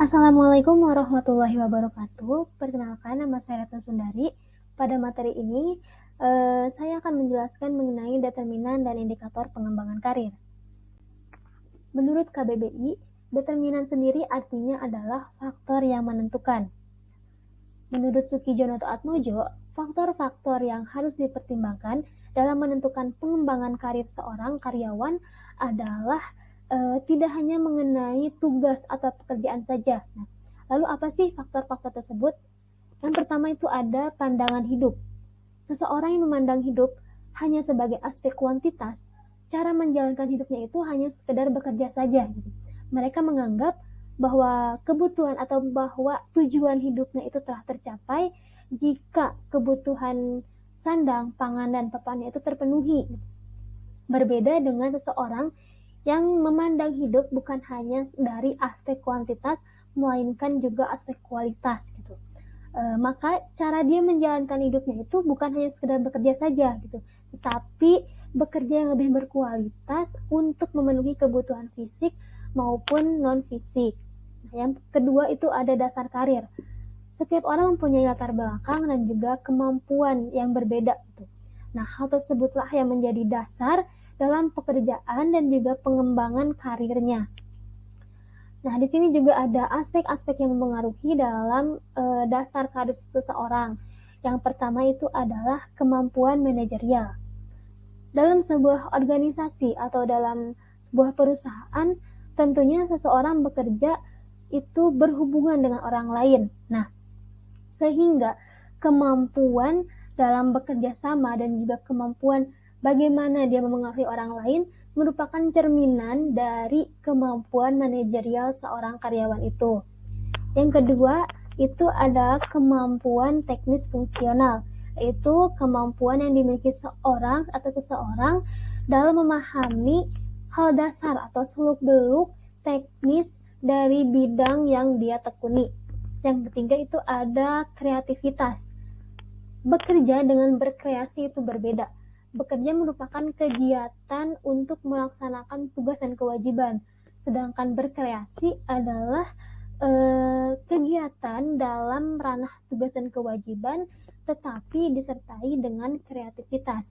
Assalamualaikum warahmatullahi wabarakatuh. Perkenalkan, nama saya Retno Sundari. Pada materi ini, saya akan menjelaskan mengenai determinan dan indikator pengembangan karir. Menurut KBBI, determinan sendiri artinya adalah faktor yang menentukan. Menurut Sukijono Atmojo, faktor-faktor yang harus dipertimbangkan dalam menentukan pengembangan karir seorang karyawan adalah tidak hanya mengenai tugas atau pekerjaan saja. Nah, lalu apa sih faktor-faktor tersebut? Yang pertama itu ada pandangan hidup. Seseorang yang memandang hidup hanya sebagai aspek kuantitas, cara menjalankan hidupnya itu hanya sekedar bekerja saja. Mereka menganggap bahwa kebutuhan atau bahwa tujuan hidupnya itu telah tercapai jika kebutuhan sandang, pangan, dan papannya itu terpenuhi. Berbeda dengan seseorang yang memandang hidup bukan hanya dari aspek kuantitas, melainkan juga aspek kualitas gitu. Maka cara dia menjalankan hidupnya itu bukan hanya sekedar bekerja saja gitu, tetapi bekerja yang lebih berkualitas untuk memenuhi kebutuhan fisik maupun non fisik. Nah, yang kedua itu ada dasar karir. Setiap orang mempunyai latar belakang dan juga kemampuan yang berbeda gitu. Nah, hal tersebutlah yang menjadi dasar dalam pekerjaan dan juga pengembangan karirnya. Nah, di sini juga ada aspek-aspek yang mempengaruhi dalam dasar karir seseorang. Yang pertama itu adalah kemampuan manajerial. Dalam sebuah organisasi atau dalam sebuah perusahaan, tentunya seseorang bekerja itu berhubungan dengan orang lain. Nah, sehingga kemampuan dalam bekerja sama dan juga kemampuan bagaimana dia memengaruhi orang lain merupakan cerminan dari kemampuan manajerial seorang karyawan itu. Yang kedua, itu adalah kemampuan teknis fungsional, yaitu kemampuan yang dimiliki seorang atau seseorang dalam memahami hal dasar atau seluk-beluk teknis dari bidang yang dia tekuni. Yang ketiga itu ada kreativitas. Bekerja dengan berkreasi itu berbeda. Bekerja merupakan kegiatan untuk melaksanakan tugas dan kewajiban, sedangkan berkreasi adalah kegiatan dalam ranah tugas dan kewajiban, tetapi disertai dengan kreativitas.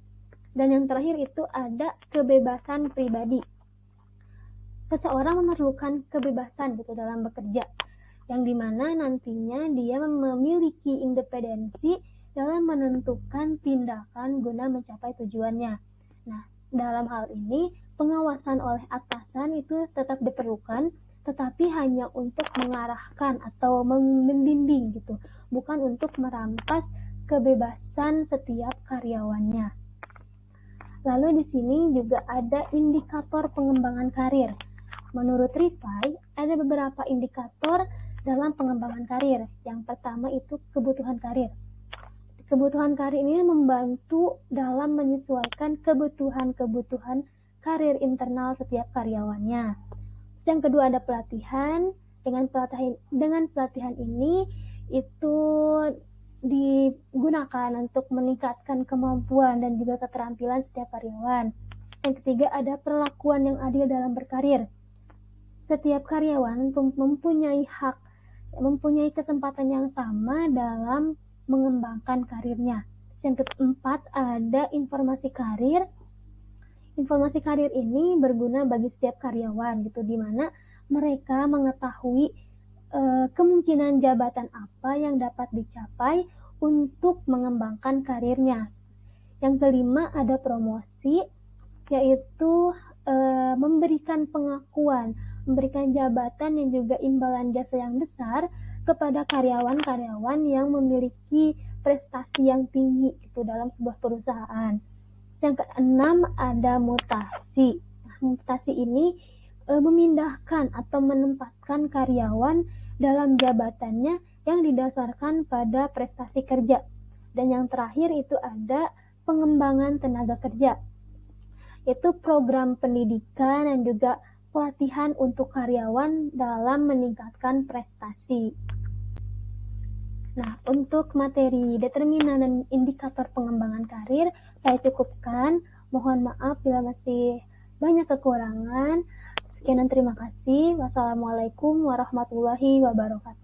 Dan yang terakhir itu ada kebebasan pribadi. Seseorang memerlukan kebebasan gitu dalam bekerja, yang dimana nantinya dia memiliki independensi dalam menentukan tindakan guna mencapai tujuannya. Nah, dalam hal ini pengawasan oleh atasan itu tetap diperlukan, tetapi hanya untuk mengarahkan atau membimbing gitu, bukan untuk merampas kebebasan setiap karyawannya. Lalu di sini juga ada indikator pengembangan karir. Menurut Rifai, ada beberapa indikator dalam pengembangan karir. Yang pertama itu kebutuhan karir. Kebutuhan karir ini membantu dalam menyesuaikan kebutuhan-kebutuhan karir internal setiap karyawannya. Yang kedua ada pelatihan. Dengan pelatihan ini itu digunakan untuk meningkatkan kemampuan dan juga keterampilan setiap karyawan. Yang ketiga ada perlakuan yang adil dalam berkarir. Setiap karyawan mempunyai hak, mempunyai kesempatan yang sama dalam mengembangkan karirnya. Yang keempat ada informasi karir. Informasi karir ini berguna bagi setiap karyawan gitu, di mana mereka mengetahui kemungkinan jabatan apa yang dapat dicapai untuk mengembangkan karirnya. Yang kelima ada promosi, yaitu memberikan pengakuan, memberikan jabatan dan juga imbalan jasa yang besar kepada karyawan-karyawan yang memiliki prestasi yang tinggi itu dalam sebuah perusahaan. Yang keenam ada mutasi. Nah, mutasi ini memindahkan atau menempatkan karyawan dalam jabatannya yang didasarkan pada prestasi kerja. Dan yang terakhir itu ada pengembangan tenaga kerja, yaitu program pendidikan dan juga pelatihan untuk karyawan dalam meningkatkan prestasi. Nah, untuk materi determinan dan indikator pengembangan karir, saya cukupkan. Mohon maaf bila masih banyak kekurangan. Sekian dan terima kasih. Wassalamualaikum warahmatullahi wabarakatuh.